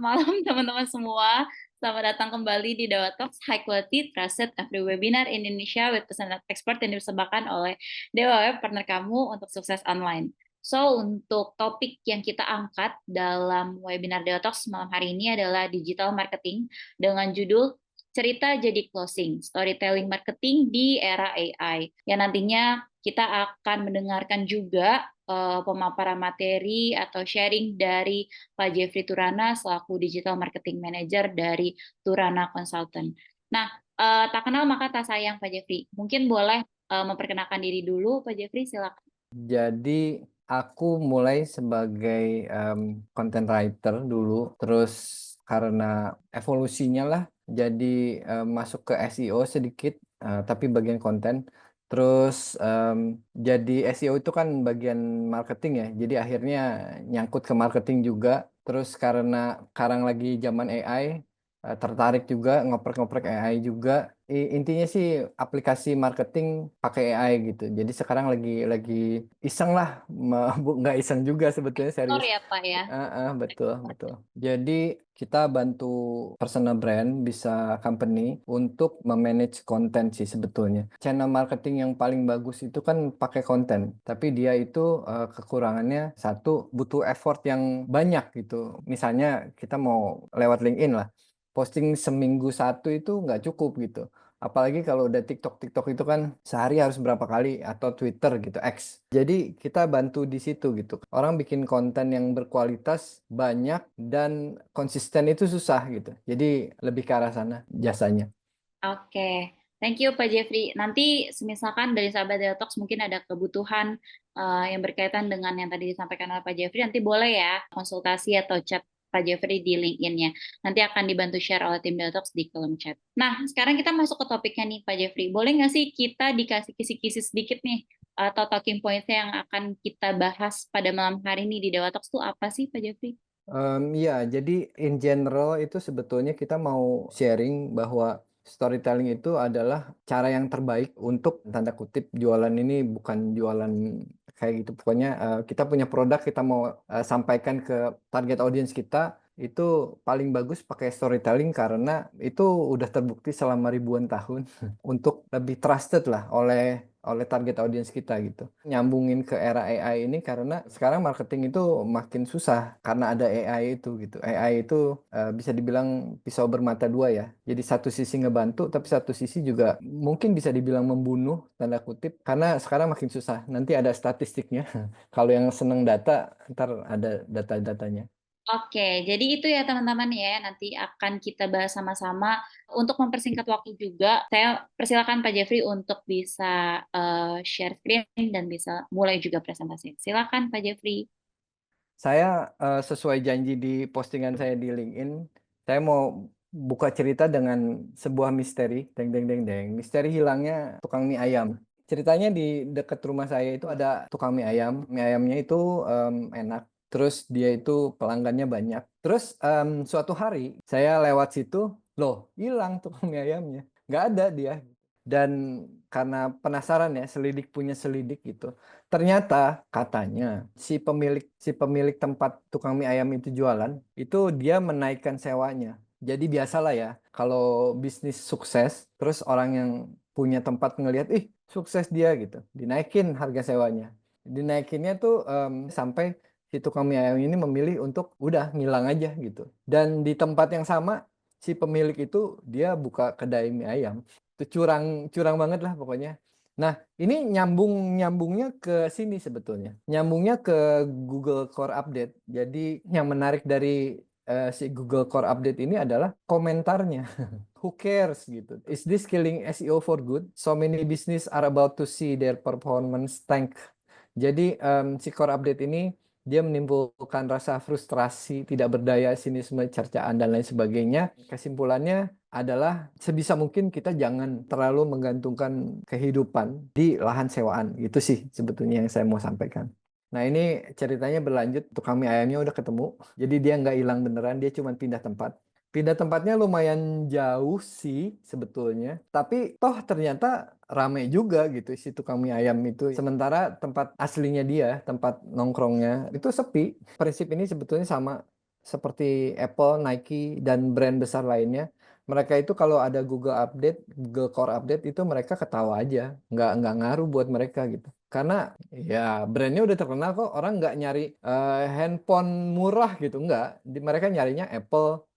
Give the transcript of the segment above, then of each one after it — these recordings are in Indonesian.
malam teman-teman semua. Selamat datang kembali di Dewa Talks High Quality Trusted Every Webinar Indonesia with Personal Expert yang dipersembahkan oleh Dewa Web, partner kamu untuk sukses online. So, untuk topik yang kita angkat dalam webinar Dewa Talks malam hari ini adalah digital marketing dengan judul Cerita Jadi Closing, Storytelling Marketing di Era AI. Yang nantinya kita akan mendengarkan juga pemaparan materi atau sharing dari Pak Jeffrey Turana selaku Digital Marketing Manager dari Turana Consultant. Nah, tak kenal maka tak sayang Pak Jeffrey. Mungkin boleh memperkenalkan diri dulu Pak Jeffrey, silakan. Jadi aku mulai sebagai content writer dulu, terus karena evolusinya lah jadi masuk ke SEO sedikit, tapi bagian konten. Terus jadi SEO itu kan bagian marketing ya, jadi akhirnya nyangkut ke marketing juga. Terus karena sekarang lagi zaman AI, tertarik juga ngoprek-ngoprek AI juga. Intinya sih aplikasi marketing pakai AI gitu. Jadi sekarang lagi iseng lah, nggak iseng juga sebetulnya, Aktor serius. ya Pak ya. Betul betul. Jadi kita bantu personal brand bisa company untuk memanage konten sih sebetulnya. Channel marketing yang paling bagus itu kan pakai konten, tapi dia itu kekurangannya satu, butuh effort yang banyak gitu. Misalnya kita mau lewat LinkedIn lah, posting seminggu satu itu nggak cukup gitu. Apalagi kalau udah TikTok itu kan sehari harus berapa kali, atau Twitter gitu, X. Jadi kita bantu di situ gitu. Orang bikin konten yang berkualitas banyak dan konsisten itu susah gitu. Jadi lebih ke arah sana jasanya. Oke, thank you Pak Jeffrey. Nanti misalkan dari sahabat Detox mungkin ada kebutuhan yang berkaitan dengan yang tadi disampaikan oleh Pak Jeffrey, nanti boleh ya konsultasi atau chat Pak Jeffrey di LinkedIn-nya. Nanti akan dibantu share oleh tim Detox di kolom chat. Nah, sekarang kita masuk ke topiknya nih Pak Jeffrey. Boleh nggak sih kita dikasih kisi-kisi sedikit nih atau talking points yang akan kita bahas pada malam hari ini di Dewa Talks itu apa sih Pak Jeffrey? Ya, jadi in general itu sebetulnya kita mau sharing bahwa storytelling itu adalah cara yang terbaik untuk tanda kutip jualan ini, bukan jualan kayak gitu. Pokoknya kita punya produk, kita mau sampaikan ke target audience kita, itu paling bagus pakai storytelling karena itu udah terbukti selama ribuan tahun untuk lebih trusted lah oleh target audience kita gitu. Nyambungin ke era AI ini karena sekarang marketing itu makin susah karena ada AI itu gitu. AI itu bisa dibilang pisau bermata dua ya. Jadi satu sisi ngebantu tapi satu sisi juga mungkin bisa dibilang membunuh tanda kutip karena sekarang makin susah. Nanti ada statistiknya. Kalau yang seneng data, ntar ada data-datanya. Oke, jadi itu ya teman-teman ya, nanti akan kita bahas sama-sama. Untuk mempersingkat waktu juga, saya persilakan Pak Jeffrey untuk bisa share screen dan bisa mulai juga presentasi. Silakan Pak Jeffrey. Saya sesuai janji di postingan saya di LinkedIn, saya mau buka cerita dengan sebuah misteri, deng deng deng deng. Misteri hilangnya tukang mie ayam. Ceritanya di dekat rumah saya itu ada tukang mie ayam. Mie ayamnya itu enak. Terus dia itu pelanggannya banyak. Terus suatu hari saya lewat situ, loh hilang tukang mie ayamnya. Nggak ada dia. Dan karena penasaran ya, selidik punya selidik gitu. Ternyata katanya si pemilik tempat tukang mie ayam itu jualan, itu dia menaikkan sewanya. Jadi biasalah ya, kalau bisnis sukses, terus orang yang punya tempat ngelihat, ih sukses dia gitu, dinaikin harga sewanya. Dinaikinnya tuh sampai si tukang mie ayam ini memilih untuk udah ngilang aja gitu. Dan di tempat yang sama, si pemilik itu dia buka kedai mie ayam. Itu curang curang banget lah pokoknya. Nah, ini nyambungnya ke sini sebetulnya. Nyambungnya ke Google Core Update. Jadi yang menarik dari si Google Core Update ini adalah komentarnya. Who cares gitu. Is this killing SEO for good? So many business are about to see their performance tank. Jadi si Core Update ini dia menimbulkan rasa frustrasi, tidak berdaya, sinisme, cercaan, dan lain sebagainya. Kesimpulannya adalah sebisa mungkin kita jangan terlalu menggantungkan kehidupan di lahan sewaan. Itu sih sebetulnya yang saya mau sampaikan. Nah ini ceritanya berlanjut, tukang mie ayamnya udah ketemu. Jadi dia nggak hilang beneran, dia cuma pindah tempat. Pindah tempatnya lumayan jauh sih sebetulnya. Tapi toh ternyata rame juga gitu si tukang mie ayam itu. Sementara tempat aslinya dia, tempat nongkrongnya itu sepi. Prinsip ini sebetulnya sama seperti Apple, Nike, dan brand besar lainnya, mereka itu kalau ada Google Update, Google Core Update itu mereka ketawa aja, nggak ngaruh buat mereka gitu. Karena ya brandnya udah terkenal kok, orang nggak nyari handphone murah gitu, nggak. Mereka nyarinya Apple,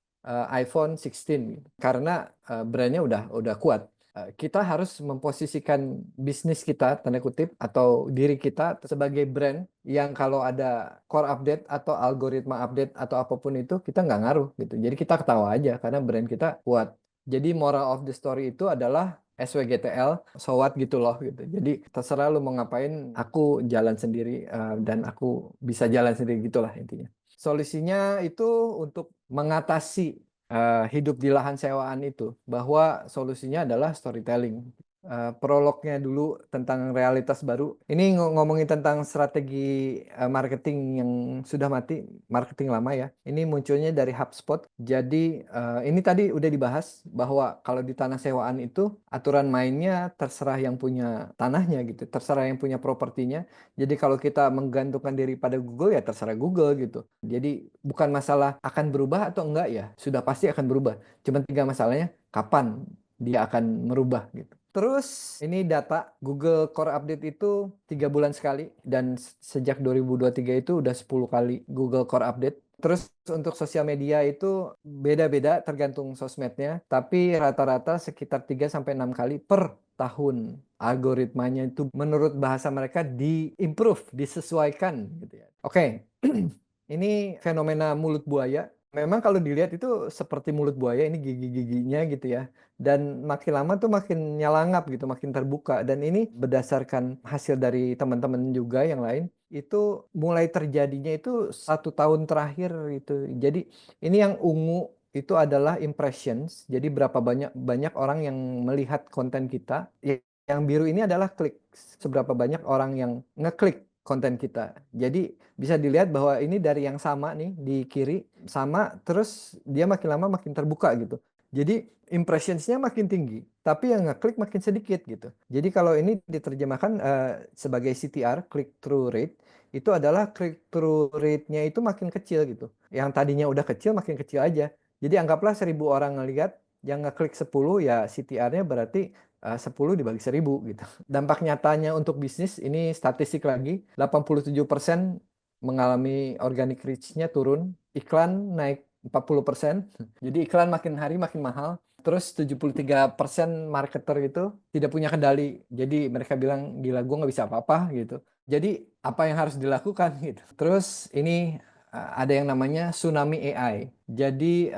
iPhone 16 gitu. Karena brandnya udah kuat. Kita harus memposisikan bisnis kita, tanda kutip, atau diri kita sebagai brand yang kalau ada core update atau algoritma update atau apapun itu, kita nggak ngaruh gitu. Jadi kita ketawa aja karena brand kita kuat. Jadi moral of the story itu adalah SWGTL, so what gitu loh gitu. Jadi terserah lu mau ngapain, aku jalan sendiri dan aku bisa jalan sendiri gitulah intinya. Solusinya itu untuk mengatasi hidup di lahan sewaan itu, bahwa solusinya adalah storytelling. Prolognya dulu tentang realitas baru. Ini ngomongin tentang strategi marketing yang sudah mati, marketing lama ya. Ini munculnya dari HubSpot. Jadi ini tadi udah dibahas bahwa kalau di tanah sewaan itu aturan mainnya terserah yang punya tanahnya gitu, terserah yang punya propertinya. Jadi kalau kita menggantungkan diri pada Google ya terserah Google gitu. Jadi bukan masalah akan berubah atau enggak ya, sudah pasti akan berubah. Cuma tiga masalahnya, kapan dia akan merubah gitu. Terus ini data Google Core Update itu 3 bulan sekali dan sejak 2023 itu udah 10 kali Google Core Update. Terus untuk sosial media itu beda-beda tergantung sosmednya, tapi rata-rata sekitar 3 sampai 6 kali per tahun. Algoritmanya itu menurut bahasa mereka di-improve, disesuaikan gitu ya. Oke, ini fenomena mulut buaya. Memang kalau dilihat itu seperti mulut buaya, ini gigi-giginya gitu ya. Dan makin lama tuh makin nyalangap gitu, makin terbuka. Dan ini berdasarkan hasil dari teman-teman juga yang lain, itu mulai terjadinya itu 1 tahun terakhir itu. Jadi ini yang ungu itu adalah impressions. Jadi berapa banyak banyak orang yang melihat konten kita. Yang biru ini adalah klik. Seberapa banyak orang yang ngeklik konten kita. Jadi bisa dilihat bahwa ini dari yang sama nih di kiri sama, terus dia makin lama makin terbuka gitu. Jadi impressionsnya makin tinggi, tapi yang ngeklik makin sedikit gitu. Jadi kalau ini diterjemahkan sebagai CTR, click through rate, itu adalah click through rate-nya itu makin kecil gitu. Yang tadinya udah kecil makin kecil aja. Jadi anggaplah 1.000 orang ngelihat, yang ngeklik 10 ya CTR-nya berarti 10 dibagi 1.000 gitu. Dampak nyatanya untuk bisnis, ini statistik lagi, 87% mengalami organic reach-nya turun, iklan naik 40%, jadi iklan makin hari makin mahal. Terus 73% marketer itu tidak punya kendali, jadi mereka bilang, gila gue nggak bisa apa-apa gitu. Jadi apa yang harus dilakukan gitu. Terus ini ada yang namanya tsunami AI. Jadi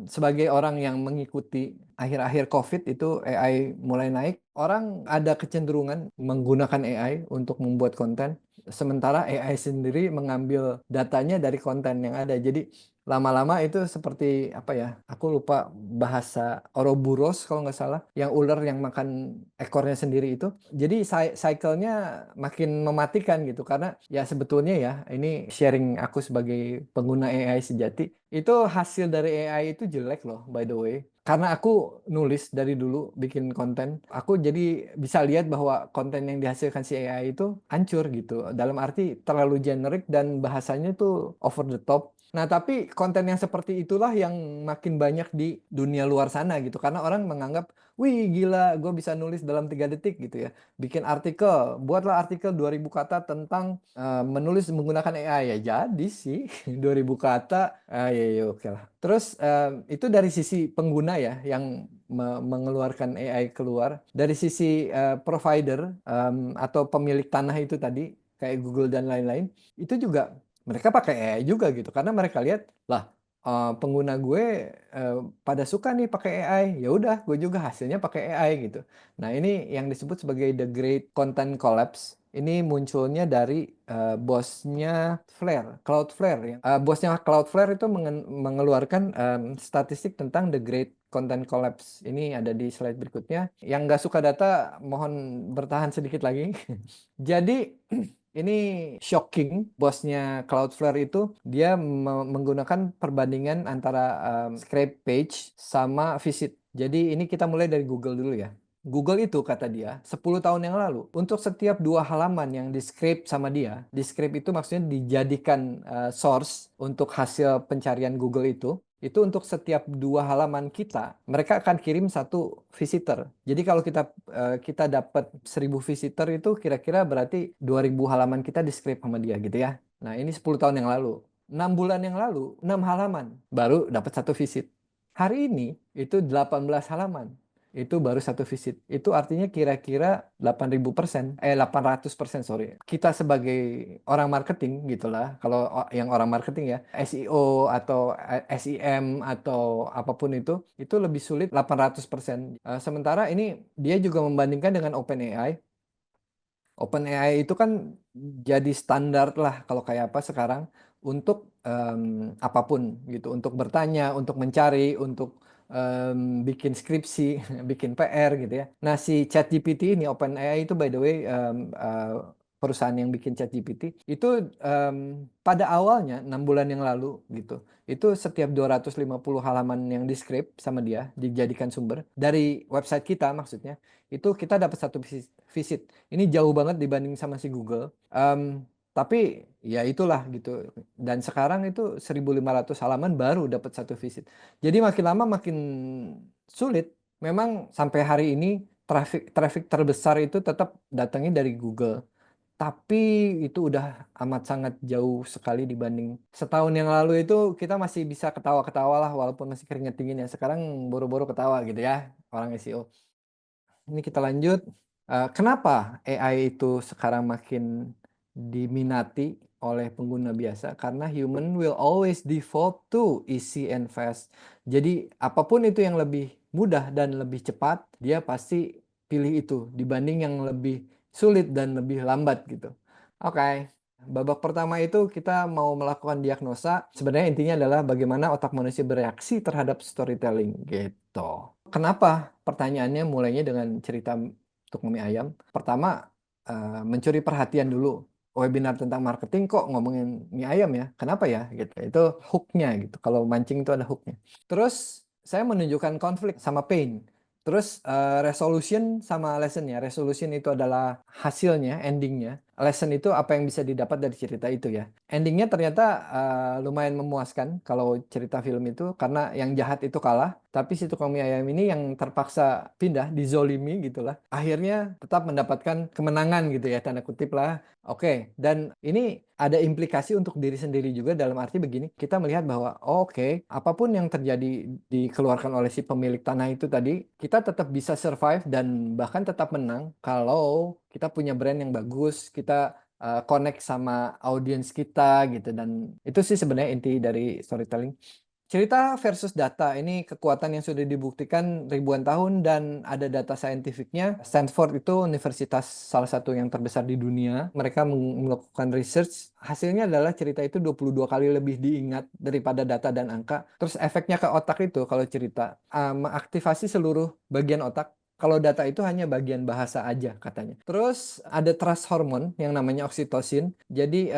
sebagai orang yang mengikuti akhir-akhir COVID itu AI mulai naik, orang ada kecenderungan menggunakan AI untuk membuat konten, sementara AI sendiri mengambil datanya dari konten yang ada. Jadi lama-lama itu seperti apa ya? Aku lupa bahasa Ouroboros kalau nggak salah, yang ular yang makan ekornya sendiri itu. Jadi cycle-nya makin mematikan gitu karena ya sebetulnya ya ini sharing aku sebagai pengguna AI sejati, itu hasil dari AI itu jelek loh by the way. Karena aku nulis dari dulu bikin konten, aku jadi bisa lihat bahwa konten yang dihasilkan si AI itu hancur gitu. Dalam arti terlalu generik dan bahasanya itu over the top. Nah, tapi konten yang seperti itulah yang makin banyak di dunia luar sana gitu. Karena orang menganggap, wih gila, gue bisa nulis dalam 3 detik gitu ya. Bikin artikel, buatlah artikel 2.000 kata tentang menulis menggunakan AI. Ya jadi sih, 2.000 kata, ya, ya oke lah. Terus itu dari sisi pengguna ya, yang mengeluarkan AI keluar. Dari sisi provider atau pemilik tanah itu tadi, kayak Google dan lain-lain, itu juga mereka pakai AI juga gitu karena mereka lihat lah pengguna gue pada suka nih pakai AI, ya udah gue juga hasilnya pakai AI gitu. Nah ini yang disebut sebagai the Great Content Collapse. Ini munculnya dari bosnya Flare, Cloudflare ya. Bosnya Cloudflare itu mengeluarkan statistik tentang the Great Content Collapse. Ini ada di slide berikutnya. Yang nggak suka data mohon bertahan sedikit lagi. Jadi ini shocking, bosnya Cloudflare itu dia menggunakan perbandingan antara scrape page sama visit. Jadi ini kita mulai dari Google dulu ya. Google itu kata dia 10 tahun yang lalu untuk setiap 2 halaman yang di-scrape sama dia, di-scrape itu maksudnya dijadikan source untuk hasil pencarian Google itu untuk setiap 2 halaman kita, mereka akan kirim 1 visitor. Jadi kalau kita dapat 1.000 visitor itu kira-kira berarti 2.000 halaman kita di-scrape sama dia gitu ya. Nah, ini 10 tahun yang lalu. 6 bulan yang lalu, 6 halaman baru dapat 1 visit. Hari ini itu 18 halaman. Itu baru 1 visit. Itu artinya kira-kira 8.000%, 800%, sorry. Kita sebagai orang marketing gitulah, kalau yang orang marketing ya, SEO atau SEM atau apapun itu lebih sulit 800%. Sementara ini dia juga membandingkan dengan OpenAI. OpenAI itu kan jadi standar lah kalau kayak apa sekarang untuk apapun gitu, untuk bertanya, untuk mencari, untuk bikin skripsi, bikin PR gitu ya. Nah, si ChatGPT ini OpenAI itu by the way perusahaan yang bikin ChatGPT itu pada awalnya 6 bulan yang lalu gitu. Itu setiap 250 halaman yang di-scrape sama dia dijadikan sumber dari website kita maksudnya. Itu kita dapat 1 visit. Ini jauh banget dibanding sama si Google. Tapi ya itulah gitu. Dan sekarang itu 1.500 halaman baru dapat 1 visit. Jadi makin lama makin sulit. Memang sampai hari ini traffic terbesar itu tetap datangnya dari Google. Tapi itu udah amat sangat jauh sekali dibanding setahun yang lalu itu kita masih bisa ketawa-ketawa lah walaupun masih keringet dingin ya. Sekarang boro-boro ketawa gitu ya orang SEO. Ini kita lanjut. Kenapa AI itu sekarang makin diminati oleh pengguna biasa? Karena human will always default to easy and fast. Jadi apapun itu yang lebih mudah dan lebih cepat, dia pasti pilih itu dibanding yang lebih sulit dan lebih lambat gitu. Oke. Babak pertama itu kita mau melakukan diagnosa. Sebenarnya intinya adalah bagaimana otak manusia bereaksi terhadap storytelling gitu. Kenapa? Pertanyaannya mulainya dengan cerita untuk mie ayam. Pertama, mencuri perhatian dulu. Webinar tentang marketing kok ngomongin mie ayam ya? Kenapa ya? Gitu. Itu hooknya gitu. Kalau mancing itu ada hooknya. Terus saya menunjukkan konflik sama pain. Terus resolution sama lessonnya. Resolution itu adalah hasilnya, endingnya. Lesson itu apa yang bisa didapat dari cerita itu ya. Endingnya ternyata lumayan memuaskan kalau cerita film itu. Karena yang jahat itu kalah. Tapi si tukang mie ayam ini yang terpaksa pindah, dizolimi gitulah. Akhirnya tetap mendapatkan kemenangan gitu ya, tanda kutip lah. Oke, dan ini ada implikasi untuk diri sendiri juga dalam arti begini, kita melihat bahwa oke, apapun yang terjadi dikeluarkan oleh si pemilik tanah itu tadi, kita tetap bisa survive dan bahkan tetap menang kalau kita punya brand yang bagus, kita connect sama audiens kita gitu, dan itu sih sebenarnya inti dari storytelling. Cerita versus data, ini kekuatan yang sudah dibuktikan ribuan tahun dan ada data saintifiknya. Stanford itu universitas salah satu yang terbesar di dunia. Mereka melakukan research, hasilnya adalah cerita itu 22 kali lebih diingat daripada data dan angka. Terus efeknya ke otak itu kalau cerita, mengaktifasi seluruh bagian otak. Kalau data itu hanya bagian bahasa aja katanya. Terus ada trust hormone yang namanya oksitosin. Jadi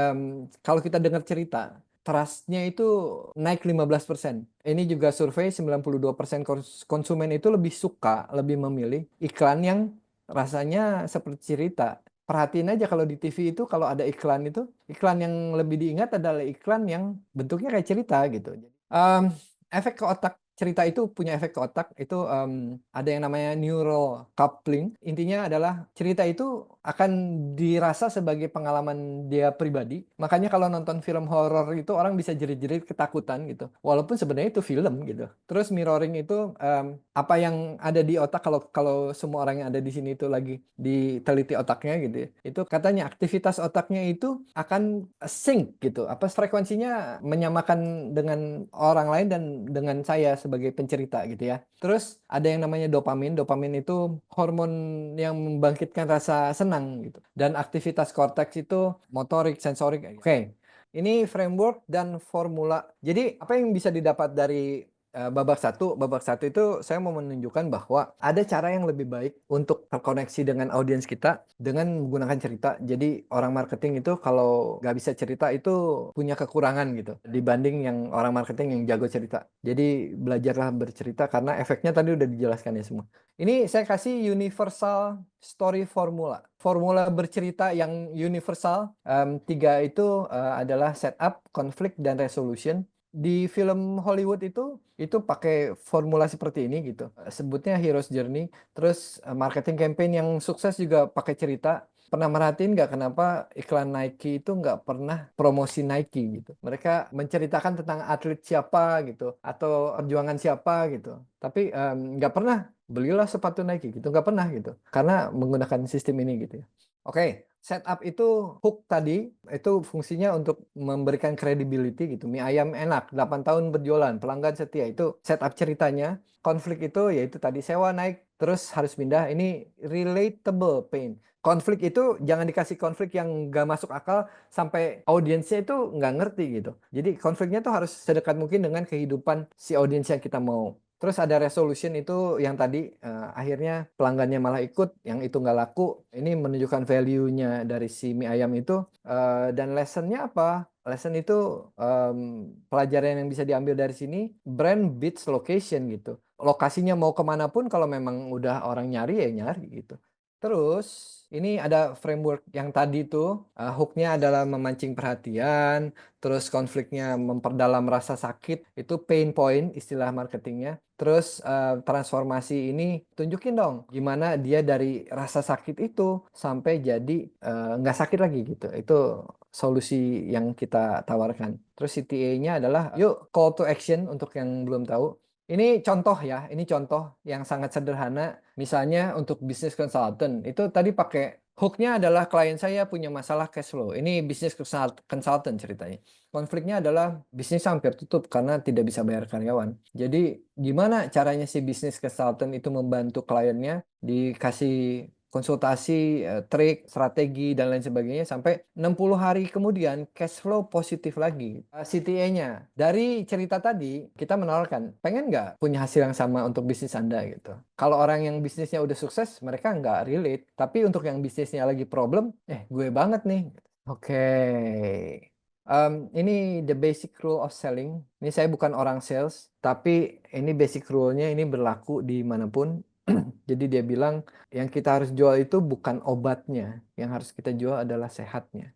kalau kita dengar cerita, trustnya itu naik 15%. Ini juga survei 92% konsumen itu lebih suka, lebih memilih iklan yang rasanya seperti cerita. Perhatiin aja kalau di TV itu kalau ada iklan itu, iklan yang lebih diingat adalah iklan yang bentuknya kayak cerita gitu. Efek ke otak, cerita itu punya efek ke otak, itu ada yang namanya neural coupling. Intinya adalah cerita itu akan dirasa sebagai pengalaman dia pribadi. Makanya kalau nonton film horor itu orang bisa jerit-jerit ketakutan gitu. Walaupun sebenarnya itu film gitu. Terus mirroring itu apa yang ada di otak, kalau semua orang yang ada di sini itu lagi diteliti otaknya gitu ya. Itu katanya aktivitas otaknya itu akan sync gitu. Apa frekuensinya menyamakan dengan orang lain dan dengan saya sebagai pencerita gitu ya. Terus ada yang namanya dopamin. Dopamin itu hormon yang membangkitkan rasa senang gitu. Dan aktivitas korteks itu motorik, sensorik. Oke. Ini framework dan formula. Jadi apa yang bisa didapat dari babak satu itu saya mau menunjukkan bahwa ada cara yang lebih baik untuk terkoneksi dengan audiens kita dengan menggunakan cerita. Jadi orang marketing itu kalau nggak bisa cerita itu punya kekurangan gitu dibanding yang orang marketing yang jago cerita. Jadi belajarlah bercerita karena efeknya tadi udah dijelaskan ya semua. Ini saya kasih universal story formula. Formula bercerita yang universal, tiga itu adalah setup, konflik, dan resolution. Di film Hollywood itu pakai formula seperti ini gitu. Sebutnya Hero's Journey. Terus marketing campaign yang sukses juga pakai cerita. Pernah merhatiin nggak kenapa iklan Nike itu nggak pernah promosi Nike gitu. Mereka menceritakan tentang atlet siapa gitu atau perjuangan siapa gitu. Tapi nggak pernah belilah sepatu Nike gitu. Nggak pernah gitu. Karena menggunakan sistem ini gitu ya. Oke, setup itu hook tadi itu fungsinya untuk memberikan credibility gitu. Mie ayam enak, 8 tahun berjualan, pelanggan setia. Itu setup ceritanya. Konflik itu yaitu tadi sewa naik, terus harus pindah. Ini relatable pain. Konflik itu jangan dikasih konflik yang nggak masuk akal sampai audiensnya itu nggak ngerti gitu. Jadi konfliknya tuh harus sedekat mungkin dengan kehidupan si audiens yang kita mau. Terus ada resolution itu yang tadi akhirnya pelanggannya malah ikut, yang itu nggak laku. Ini menunjukkan value-nya dari si mie ayam itu. Dan lesson-nya apa? Lesson itu pelajaran yang bisa diambil dari sini, brand beats location gitu. Lokasinya mau kemanapun kalau memang udah orang nyari ya nyari gitu. Terus ini ada framework yang tadi tuh hook-nya adalah memancing perhatian, terus konfliknya memperdalam rasa sakit, itu pain point istilah marketingnya. Terus transformasi ini tunjukin dong gimana dia dari rasa sakit itu sampai jadi nggak sakit lagi gitu. Itu solusi yang kita tawarkan. Terus CTA-nya adalah yuk call to action untuk yang belum tahu. Ini contoh ya, ini contoh yang sangat sederhana. Misalnya untuk bisnis consultant, itu tadi pakai hooknya adalah klien saya punya masalah cash flow. Ini bisnis consultant ceritanya. Konfliknya adalah bisnis hampir tutup karena tidak bisa bayar karyawan. Jadi gimana caranya si bisnis consultant itu membantu kliennya dikasih konsultasi, trik, strategi, dan lain sebagainya sampai 60 hari kemudian cash flow positif lagi. CTA-nya, dari cerita tadi kita menawarkan, pengen nggak punya hasil yang sama untuk bisnis Anda gitu. Kalau orang yang bisnisnya udah sukses, mereka nggak relate. Tapi untuk yang bisnisnya lagi problem, gue banget nih. Oke. Ini the basic rule of selling. Ini saya bukan orang sales, tapi ini basic rule-nya ini berlaku di manapun. Jadi dia bilang yang kita harus jual itu bukan obatnya, yang harus kita jual adalah sehatnya.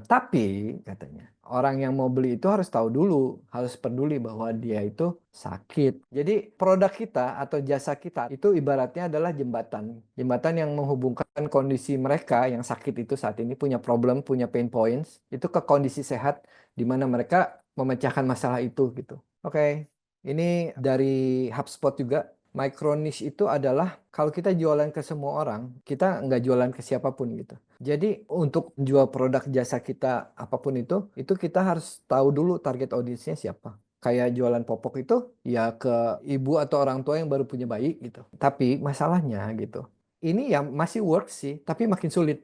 Tapi katanya orang yang mau beli itu harus tahu dulu, harus peduli bahwa dia itu sakit. Jadi produk kita atau jasa kita itu ibaratnya adalah jembatan, jembatan yang menghubungkan kondisi mereka yang sakit itu saat ini punya problem, punya pain points itu ke kondisi sehat di mana mereka memecahkan masalah itu gitu. Oke. Ini dari HubSpot juga. Micro niche itu adalah kalau kita jualan ke semua orang, kita nggak jualan ke siapapun gitu. Jadi untuk jual produk jasa kita apapun itu kita harus tahu dulu target audiensnya siapa. Kayak jualan popok itu ya ke ibu atau orang tua yang baru punya bayi gitu. Tapi masalahnya gitu, ini ya masih work sih, tapi makin sulit.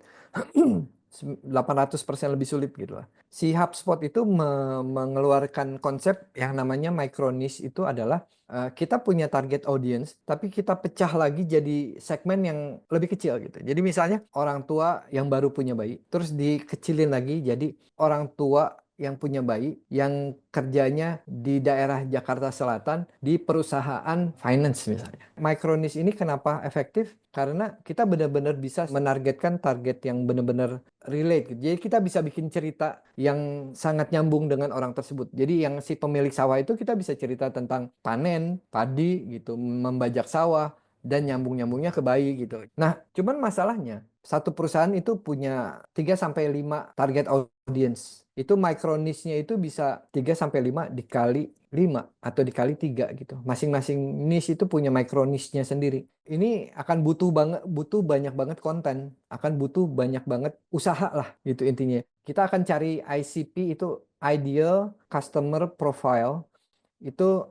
800% lebih sulit gitu lah. Si HubSpot itu mengeluarkan konsep yang namanya micro niche itu adalah kita punya target audience, tapi kita pecah lagi jadi segmen yang lebih kecil gitu. Jadi misalnya orang tua yang baru punya bayi, terus dikecilin lagi jadi orang tua yang punya bayi, yang kerjanya di daerah Jakarta Selatan, di perusahaan finance misalnya. Micro niche ini kenapa efektif? Karena kita benar-benar bisa menargetkan target yang benar-benar relate gitu. Jadi kita bisa bikin cerita yang sangat nyambung dengan orang tersebut. Jadi yang si pemilik sawah itu kita bisa cerita tentang panen, padi gitu, membajak sawah dan nyambung-nyambungnya ke bayi gitu. Nah, cuman masalahnya satu perusahaan itu punya 3 sampai 5 target audience. Itu micro niche-nya itu bisa 3 sampai 5 dikali 5 atau dikali 3 gitu. Masing-masing niche itu punya micro niche-nya sendiri. Ini akan butuh banyak banget konten, akan butuh banyak banget usaha lah gitu intinya. Kita akan cari ICP itu ideal customer profile itu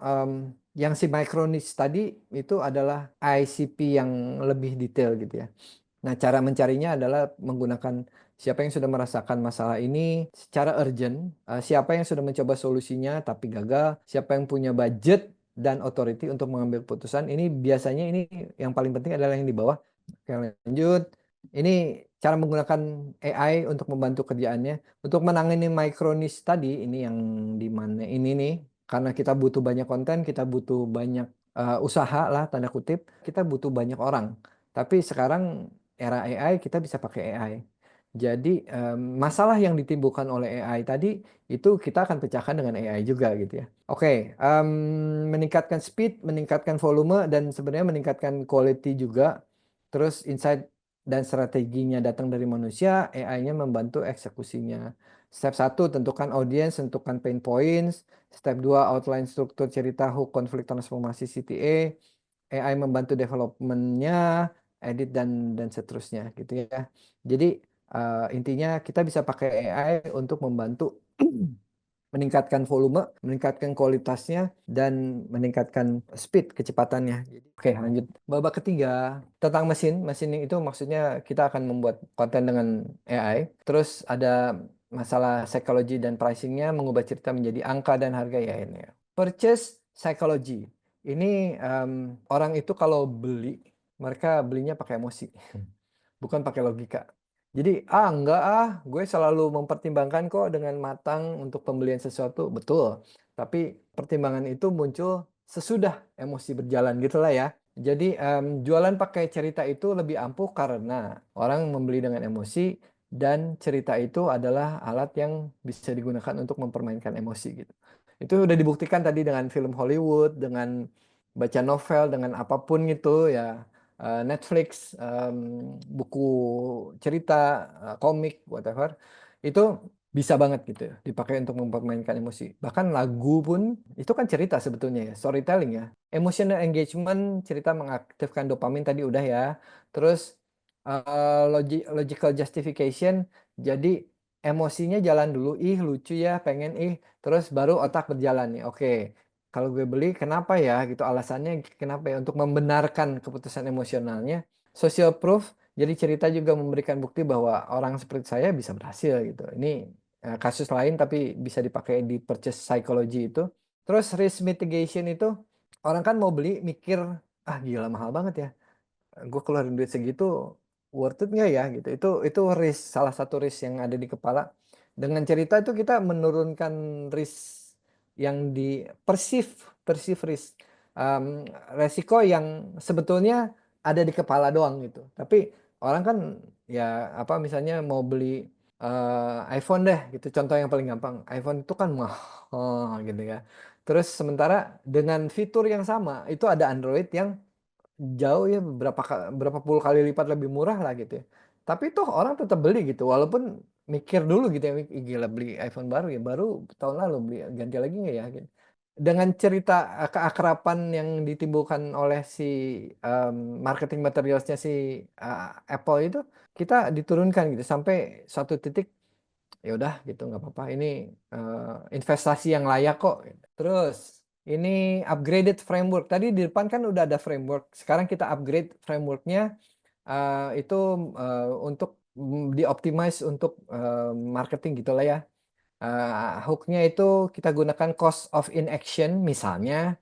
yang si micro niche tadi itu adalah ICP yang lebih detail gitu ya. Nah, cara mencarinya adalah menggunakan siapa yang sudah merasakan masalah ini secara urgent, siapa yang sudah mencoba solusinya tapi gagal, siapa yang punya budget dan authority untuk mengambil putusan. Ini biasanya ini yang paling penting adalah yang di bawah. Oke, lanjut. Ini cara menggunakan AI untuk membantu kerjaannya. Untuk menangani micro niche tadi, ini yang di mana ini nih, karena kita butuh banyak konten, kita butuh banyak usaha lah, tanda kutip, kita butuh banyak orang. Tapi sekarang era AI, kita bisa pakai AI. Jadi masalah yang ditimbulkan oleh AI tadi itu kita akan pecahkan dengan AI juga gitu ya. Oke, meningkatkan speed, meningkatkan volume, dan sebenarnya meningkatkan quality juga. Terus insight dan strateginya datang dari manusia, AI-nya membantu eksekusinya. Step 1, tentukan audience, tentukan pain points. Step 2, outline struktur cerita, hook, konflik, transformasi CTA. AI membantu development-nya, edit, dan seterusnya gitu ya. Jadi intinya kita bisa pakai AI untuk membantu meningkatkan volume, meningkatkan kualitasnya, dan meningkatkan speed, kecepatannya. Oke, lanjut. Babak ketiga, tentang mesin. Mesin itu maksudnya kita akan membuat konten dengan AI. Terus ada masalah psychology dan pricingnya, mengubah cerita menjadi angka dan harga ya ini. Purchase psychology. Ini orang itu kalau beli, mereka belinya pakai emosi, bukan pakai logika. Jadi, enggak gue selalu mempertimbangkan kok dengan matang untuk pembelian sesuatu. Betul. Tapi pertimbangan itu muncul sesudah emosi berjalan gitulah ya. Jadi, jualan pakai cerita itu lebih ampuh karena orang membeli dengan emosi dan cerita itu adalah alat yang bisa digunakan untuk mempermainkan emosi gitu. Itu udah dibuktikan tadi dengan film Hollywood, dengan baca novel, dengan apapun gitu ya. Netflix, buku cerita, komik, whatever, itu bisa banget gitu ya, dipakai untuk mempermainkan emosi. Bahkan lagu pun itu kan cerita sebetulnya ya, storytelling ya. Emotional engagement, cerita mengaktifkan dopamin tadi udah ya. Terus logical justification, jadi emosinya jalan dulu, ih lucu ya, pengen terus baru otak berjalan nih. Oke, kalau gue beli kenapa ya gitu, alasannya kenapa ya, untuk membenarkan keputusan emosionalnya. Social proof, jadi cerita juga memberikan bukti bahwa orang seperti saya bisa berhasil gitu. Ini kasus lain tapi bisa dipakai di purchase psychology itu. Terus risk mitigation itu, orang kan mau beli mikir, gila mahal banget ya, gue keluarin duit segitu worth it nggak ya gitu. Itu risk, salah satu risk yang ada di kepala. Dengan cerita itu kita menurunkan risk yang di perceive risk. Resiko yang sebetulnya ada di kepala doang gitu. Tapi orang kan ya apa, misalnya mau beli iPhone deh gitu, contoh yang paling gampang. iPhone itu kan mahal gitu ya. Terus sementara dengan fitur yang sama itu ada Android yang jauh ya, berapa puluh kali lipat lebih murah lah gitu ya. Tapi toh orang tetap beli gitu, walaupun mikir dulu gitu ya, "Ih, gila beli iPhone baru ya, baru tahun lalu beli, ganti lagi nggak ya?" Gitu. Dengan cerita keakraban yang ditimbulkan oleh si marketing materialsnya si Apple itu, kita diturunkan gitu sampai suatu titik, ya udah gitu nggak apa-apa, ini investasi yang layak kok gitu. Terus ini upgraded framework, tadi di depan kan udah ada framework, sekarang kita upgrade frameworknya, itu untuk dioptimize untuk marketing gitulah ya. Hooknya itu kita gunakan cost of inaction misalnya,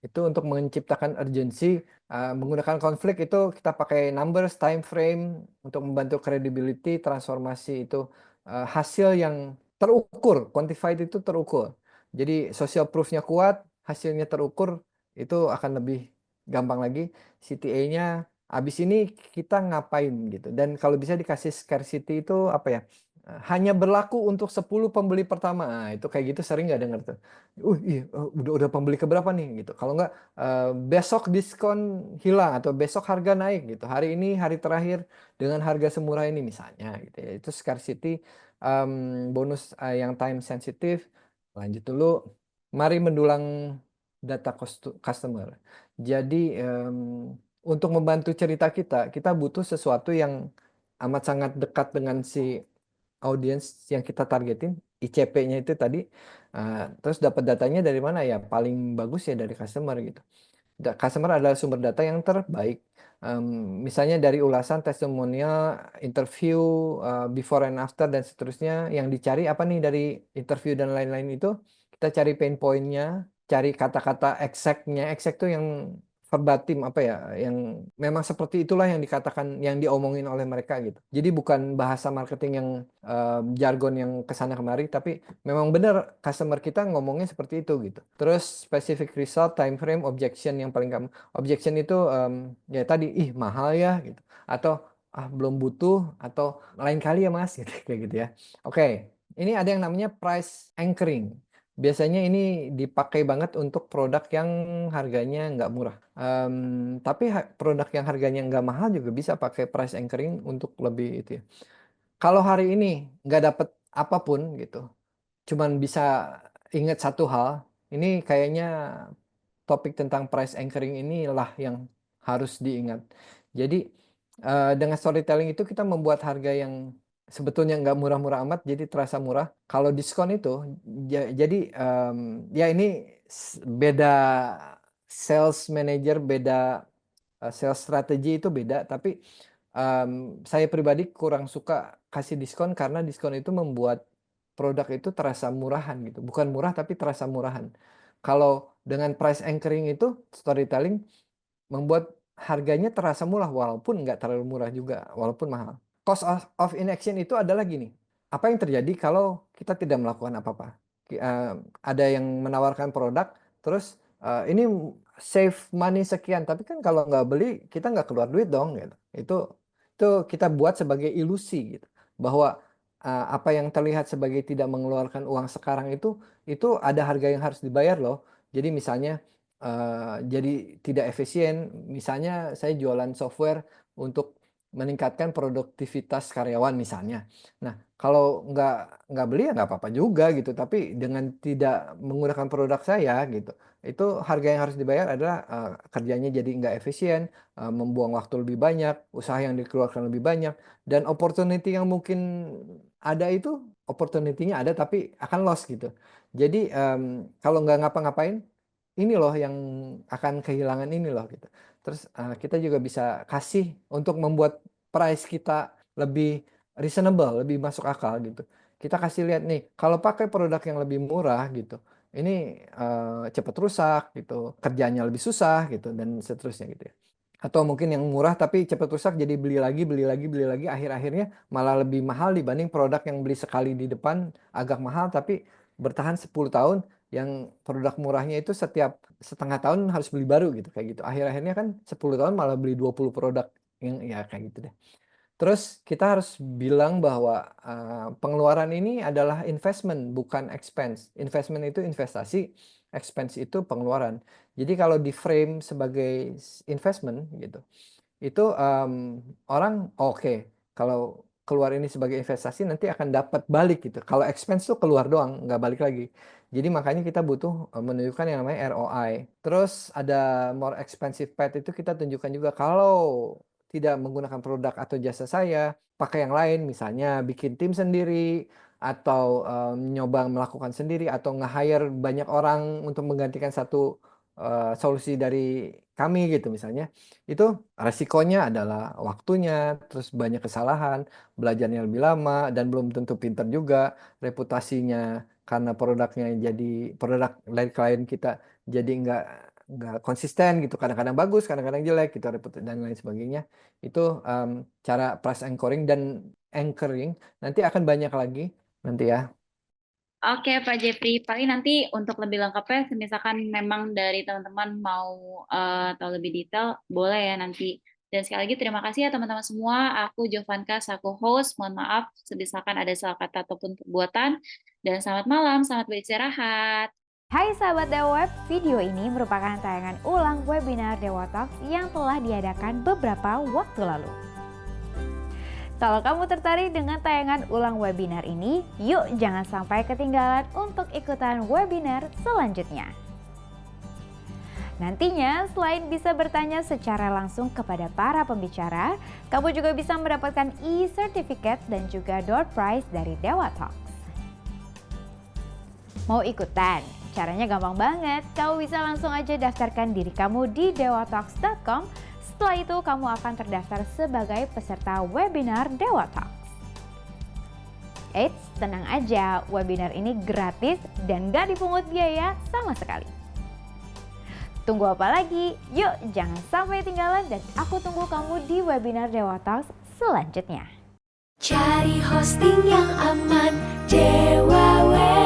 itu untuk menciptakan urgency. Menggunakan konflik itu kita pakai numbers, time frame untuk membantu credibility, transformasi itu hasil yang terukur, quantified itu terukur. Jadi social proof-nya kuat, hasilnya terukur, itu akan lebih gampang lagi. CTA-nya, habis ini kita ngapain gitu. Dan kalau bisa dikasih scarcity itu apa ya? Hanya berlaku untuk 10 pembeli pertama. Nah, itu kayak gitu sering nggak dengar tuh. Iya, udah pembeli keberapa nih gitu. Kalau nggak besok diskon hilang atau besok harga naik gitu. Hari ini hari terakhir dengan harga semurah ini misalnya gitu ya. Itu scarcity. Bonus yang time sensitive. Lanjut dulu. Mari mendulang data customer. Jadi untuk membantu cerita kita, kita butuh sesuatu yang amat sangat dekat dengan si audiens yang kita targetin, ICP-nya itu tadi. Terus dapat datanya dari mana ya? Paling bagus ya dari customer gitu. Customer adalah sumber data yang terbaik. Misalnya dari ulasan, testimonial, interview, before and after, dan seterusnya. Yang dicari apa nih dari interview dan lain-lain itu? Kita cari pain point-nya, cari kata-kata exactnya. Exact tuh yang verbatim apa ya, yang memang seperti itulah yang dikatakan, yang diomongin oleh mereka gitu. Jadi bukan bahasa marketing yang jargon yang kesana kemari, tapi memang benar customer kita ngomongnya seperti itu gitu. Terus specific result, time frame, objection yang paling gampang. Objection itu ya tadi, ih mahal ya gitu, atau ah belum butuh, atau lain kali ya mas gitu, kayak gitu ya. Oke, ini ada yang namanya price anchoring. Biasanya ini dipakai banget untuk produk yang harganya nggak murah. Tapi produk yang harganya nggak mahal juga bisa pakai price anchoring untuk lebih itu ya. Kalau hari ini nggak dapet apapun gitu, cuman bisa ingat satu hal, ini kayaknya topik tentang price anchoring inilah yang harus diingat. Jadi dengan storytelling itu kita membuat harga yang sebetulnya nggak murah-murah amat jadi terasa murah. Kalau diskon itu jadi ya ini beda sales manager, beda sales strategi itu beda. Tapi saya pribadi kurang suka kasih diskon karena diskon itu membuat produk itu terasa murahan gitu. Bukan murah tapi terasa murahan. Kalau dengan price anchoring itu storytelling membuat harganya terasa murah walaupun nggak terlalu murah juga, walaupun mahal. Cost of inaction itu adalah gini. Apa yang terjadi kalau kita tidak melakukan apa-apa? Ada yang menawarkan produk, terus ini save money sekian, tapi kan kalau nggak beli kita nggak keluar duit dong gitu. Itu kita buat sebagai ilusi gitu, bahwa apa yang terlihat sebagai tidak mengeluarkan uang sekarang itu ada harga yang harus dibayar loh. Jadi misalnya jadi tidak efisien. Misalnya saya jualan software untuk meningkatkan produktivitas karyawan misalnya. Nah, kalau nggak beli ya nggak apa-apa juga gitu. Tapi dengan tidak menggunakan produk saya gitu, itu harga yang harus dibayar adalah kerjanya jadi nggak efisien, membuang waktu lebih banyak, usaha yang dikeluarkan lebih banyak, dan opportunity yang mungkin ada itu opportunity-nya ada tapi akan loss gitu. Jadi kalau nggak ngapa-ngapain ini loh yang akan kehilangan ini loh gitu. Terus kita juga bisa kasih untuk membuat price kita lebih reasonable, lebih masuk akal gitu. Kita kasih lihat nih, kalau pakai produk yang lebih murah gitu, ini cepat rusak gitu, kerjanya lebih susah gitu dan seterusnya gitu ya. Atau mungkin yang murah tapi cepat rusak jadi beli lagi, beli lagi, beli lagi, akhir-akhirnya malah lebih mahal dibanding produk yang beli sekali di depan agak mahal tapi bertahan 10 tahun, yang produk murahnya itu setiap setengah tahun harus beli baru gitu kayak gitu. Akhir-akhirnya kan 10 tahun malah beli 20 produk yang ya kayak gitu deh. Terus kita harus bilang bahwa pengeluaran ini adalah investment bukan expense. Investment itu investasi, expense itu pengeluaran. Jadi kalau di frame sebagai investment gitu, itu orang oke, kalau keluar ini sebagai investasi nanti akan dapat balik gitu. Kalau expense tuh keluar doang, nggak balik lagi. Jadi makanya kita butuh menunjukkan yang namanya ROI. Terus ada more expensive path itu kita tunjukkan juga kalau tidak menggunakan produk atau jasa saya, pakai yang lain, misalnya bikin tim sendiri, atau nyoba melakukan sendiri, atau nge-hire banyak orang untuk menggantikan satu solusi dari kami gitu misalnya. Itu resikonya adalah waktunya, terus banyak kesalahan, belajarnya lebih lama, dan belum tentu pinter juga, reputasinya karena produknya jadi produk dari klien kita jadi nggak konsisten gitu, kadang-kadang bagus, kadang-kadang jelek gitu, dan lain sebagainya. Itu cara price anchoring nanti akan banyak lagi nanti ya. Oke, Pak Jeffrey, paling nanti untuk lebih lengkapnya, misalkan memang dari teman-teman mau tahu lebih detail, boleh ya nanti. Dan sekali lagi terima kasih ya teman-teman semua. Aku Jovanka, selaku host. Mohon maaf misalkan ada salah kata ataupun perbuatan. Dan selamat malam, selamat beristirahat. Hai sahabat Dewa Web, video ini merupakan tayangan ulang webinar Dewa Talks yang telah diadakan beberapa waktu lalu. Kalau kamu tertarik dengan tayangan ulang webinar ini, yuk jangan sampai ketinggalan untuk ikutan webinar selanjutnya. Nantinya, selain bisa bertanya secara langsung kepada para pembicara, kamu juga bisa mendapatkan e-certificate dan juga door prize dari Dewa Talks. Mau ikutan? Caranya gampang banget, kamu bisa langsung aja daftarkan diri kamu di dewatalks.com. Setelah itu kamu akan terdaftar sebagai peserta webinar Dewa Talks. Eits, tenang aja, webinar ini gratis dan gak dipungut biaya sama sekali. Tunggu apa lagi? Yuk jangan sampai ketinggalan dan aku tunggu kamu di webinar Dewa Talks selanjutnya. Cari hosting yang aman, Dewa Web.